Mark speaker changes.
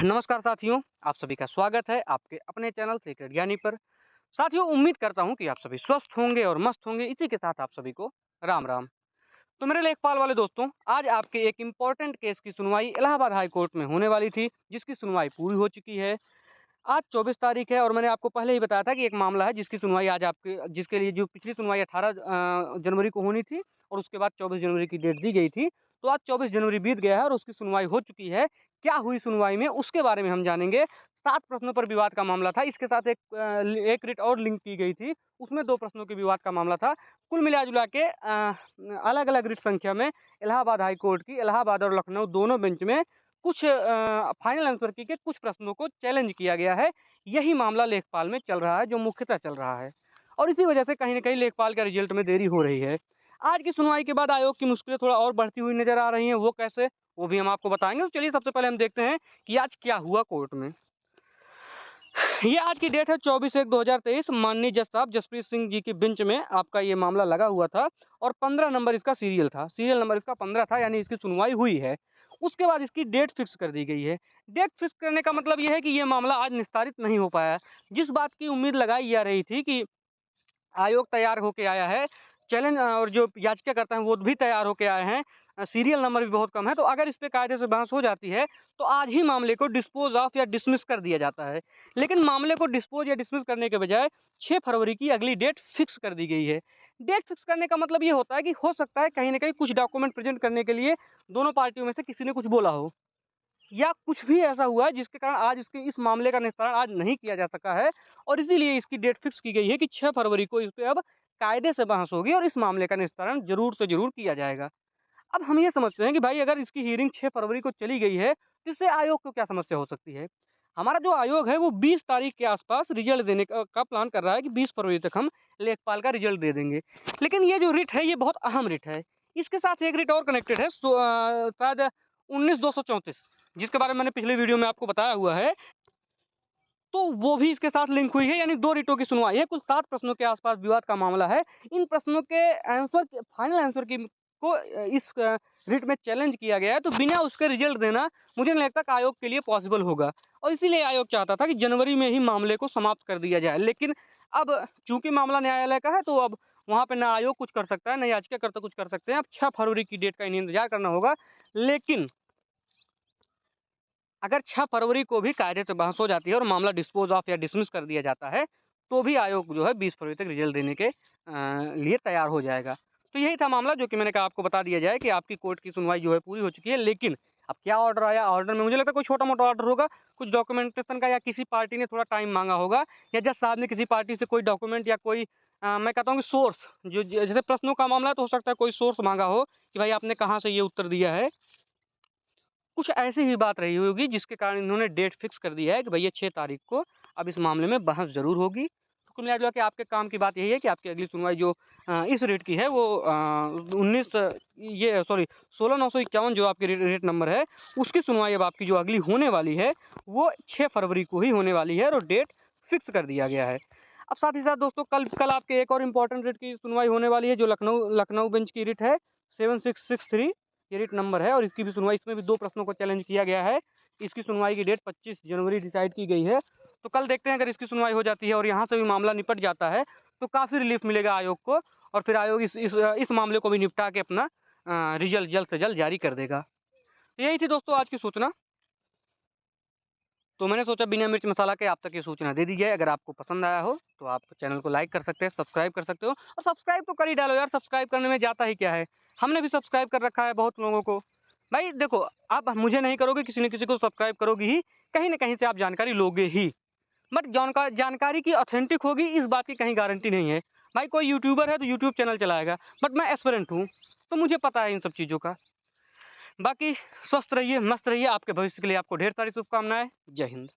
Speaker 1: नमस्कार साथियों, आप सभी का स्वागत है आपके अपने चैनल सीक्रेट ज्ञानी पर। साथियों, उम्मीद करता हूँ कि आप सभी स्वस्थ होंगे और मस्त होंगे। इसी के साथ आप सभी को राम राम। तो मेरे लेखपाल वाले दोस्तों, आज आपके एक इम्पोर्टेंट केस की सुनवाई इलाहाबाद हाई कोर्ट में होने वाली थी, जिसकी सुनवाई पूरी हो चुकी है। आज 24 तारीख है और मैंने आपको पहले ही बताया था कि एक मामला है जिसकी सुनवाई आज आपके जिसके लिए जो पिछली सुनवाई 18 जनवरी को होनी थी और उसके बाद 24 जनवरी की डेट दी गई थी। तो आज 24 जनवरी बीत गया है और उसकी सुनवाई हो चुकी है। क्या हुई सुनवाई में उसके बारे में हम जानेंगे। 7 प्रश्नों पर विवाद का मामला था। इसके साथ एक रिट और लिंक की गई थी, उसमें 2 प्रश्नों के विवाद का मामला था। कुल मिला-जुला के अलग-अलग रिट संख्या में इलाहाबाद हाई कोर्ट की इलाहाबाद और लखनऊ दोनों बेंच में कुछ फाइनल आंसर की के कुछ प्रश्नों को चैलेंज किया गया है। यही मामला लेखपाल में चल रहा है, जो मुख्यतः चल रहा है और इसी वजह से कहीं न कहीं लेखपाल के रिजल्ट में देरी हो रही है। आज की सुनवाई के बाद आयोग की मुश्किलें थोड़ा और बढ़ती हुई नज़र आ रही हैं, वो कैसे? वो भी हम आपको बताएँगे। तो चलिए सबसे पहले हम देखते हैं कि आज क्या हुआ कोर्ट में। ये आज की डेट है 24/1/2023। माननीय जज साहब जसप्रीत सिंह जी की बेंच में आपका ये मामला लगा हुआ था और 15 नंबर इसका सीरियल था। सीरियल नंबर इसका 15 था, यानी इसकी सुनवाई हुई है। उसके बाद इसकी डेट फिक्स कर दी गई है। डेट फिक्स करने का मतलब ये है कि ये मामला आज निस्तारित नहीं हो पाया। जिस बात की उम्मीद लगाई जा रही थी कि आयोग तैयार होके आया है, चैलेंज और जो याचिकाकर्ता हैं वो भी तैयार होके आए हैं। सीरियल नंबर भी बहुत कम है, तो अगर इस पे कायदे से बहस हो जाती है, तो आज ही मामले को डिस्पोज़ ऑफ या डिसमिस कर दिया जाता है। लेकिन मामले को डिस्पोज़ या डिसमिस करने के बजाय 6 फरवरी की अगली डेट फिक्स कर दी गई है। डेट फिक्स करने का मतलब ये होता है कि हो सकता है कहीं न कहीं कुछ डॉक्यूमेंट प्रेज़ेंट करने के लिए दोनों पार्टियों में से किसी ने कुछ बोला हो। या कुछ भी ऐसा हुआ है जिसके कारण आज इसके इस मामले का निस्तारण आज नहीं किया जा सका है और इसीलिए इसकी डेट फिक्स की गई है कि 6 फरवरी को इस पे अब कायदे से बहस होगी और इस मामले का निस्तारण ज़रूर से ज़रूर किया जाएगा। अब हम ये समझते हैं कि भाई अगर इसकी हियरिंग 6 फरवरी को चली गई है, तो इससे आयोग को क्या समस्या हो सकती है? हमारा जो आयोग है वो 20 तारीख के आस-पास रिज़ल्ट देने का प्लान कर रहा है कि 20 फरवरी तक हम लेखपाल का रिज़ल्ट दे देंगे। लेकिन ये जो रिट है ये बहुत अहम रिट है। इसके साथ एक रिट और कनेक्टेड है शायद 19/234 जिसके बारे में मैंने पिछले वीडियो में आपको बताया हुआ है। तो वो भी इसके साथ लिंक हुई है, यानी 2 रिटों की सुनवाई है। कुल 7 प्रश्नों के आस-पास विवाद का मामला है। इन प्रश्नों के फाइनल आंसर की को इस रिट में चैलेंज किया गया है, तो बिना उसके रिजल्ट देना मुझे नहीं लगता कि आयोग के लिए पॉसिबल होगा और इसीलिए आयोग चाहता था कि जनवरी में ही मामले को समाप्त कर दिया जाए। लेकिन अब चूँकि मामला न्यायालय का है, तो अब वहाँ पे ना आयोग कुछ कर सकता है, ना याचिकाकर्ता कुछ कर सकते हैं। अब 6 फरवरी की डेट का इन्हें इंतज़ार करना होगा। लेकिन अगर 6 फरवरी को भी कायदे से बहस हो जाती है और मामला डिस्पोज़ ऑफ या डिसमिस कर दिया जाता है, तो भी आयोग जो है 20 फरवरी तक रिज़ल्ट देने के लिए तैयार हो जाएगा। तो यही था मामला, जो कि मैंने कहा आपको बता दिया जाए कि आपकी कोर्ट की सुनवाई जो है पूरी हो चुकी है। लेकिन अब क्या ऑर्डर आया, ऑर्डर में मुझे लगता है कोई छोटा-मोटा ऑर्डर होगा, कुछ डॉक्यूमेंटेशन का, या किसी पार्टी ने थोड़ा टाइम माँगा होगा, या जज साहब ने किसी पार्टी से कोई डॉक्यूमेंट या कोई मैं कहता हूँ कि सोर्स, जो जैसे प्रश्नों का मामला है तो हो सकता है कोई सोर्स माँगा हो कि भाई आपने कहाँ से ये उत्तर दिया है। कुछ ऐसी ही बात रही होगी जिसके कारण इन्होंने डेट फिक्स कर दी है कि भैया 6 तारीख को अब इस मामले में बहस ज़रूर होगी। तो कुल मिला-जुला के आपके काम की बात यही है कि आपकी अगली सुनवाई जो इस रेट की है वो 19 ये सॉरी 16,951 जो आपकी रेट नंबर है, उसकी सुनवाई अब आपकी जो अगली होने वाली है, वो 6 फरवरी को ही होने वाली है और डेट फिक्स कर दिया गया है। अब साथ ही साथ दोस्तों कल कल आपके एक और इम्पोर्टेंट रिट की सुनवाई होने वाली है, जो लखनऊ लखनऊ बेंच की रिट है 7663, ये रिट नंबर है और इसकी भी सुनवाई, इसमें भी 2 प्रश्नों को चैलेंज किया गया है। इसकी सुनवाई की डेट 25 जनवरी डिसाइड की गई है। तो कल देखते हैं, अगर इसकी सुनवाई हो जाती है और यहाँ से भी मामला निपट जाता है, तो काफ़ी रिलीफ़ मिलेगा आयोग को और फिर आयोग इस मामले को भी निपटा के अपना रिज़ल्ट जल्द से जल्द जारी कर देगा। तो यही थी दोस्तों आज की सूचना। तो मैंने सोचा बिना मिर्च मसाला के आप तक ये सूचना दे दी जाए। अगर आपको पसंद आया हो तो आप चैनल को लाइक कर सकते हैं, सब्सक्राइब कर सकते हो और सब्सक्राइब तो कर ही डालो यार, सब्सक्राइब करने में जाता ही क्या है। हमने भी सब्सक्राइब कर रखा है बहुत लोगों को। भाई देखो, आप मुझे नहीं करोगे, किसी न किसी को सब्सक्राइब करोगे ही, कहीं न कहीं से आप जानकारी लोगे ही। बट जानकारी की ऑथेंटिक होगी इस बात की कहीं गारंटी नहीं है। भाई कोई यूट्यूबर है तो यूट्यूब चैनल चलाएगा, बट मैं एस्पिरेंट हूँ, तो मुझे पता है इन सब चीज़ों का। बाकी स्वस्थ रहिए, मस्त रहिए, आपके भविष्य के लिए आपको ढेर सारी शुभकामनाएँ। जय हिंद।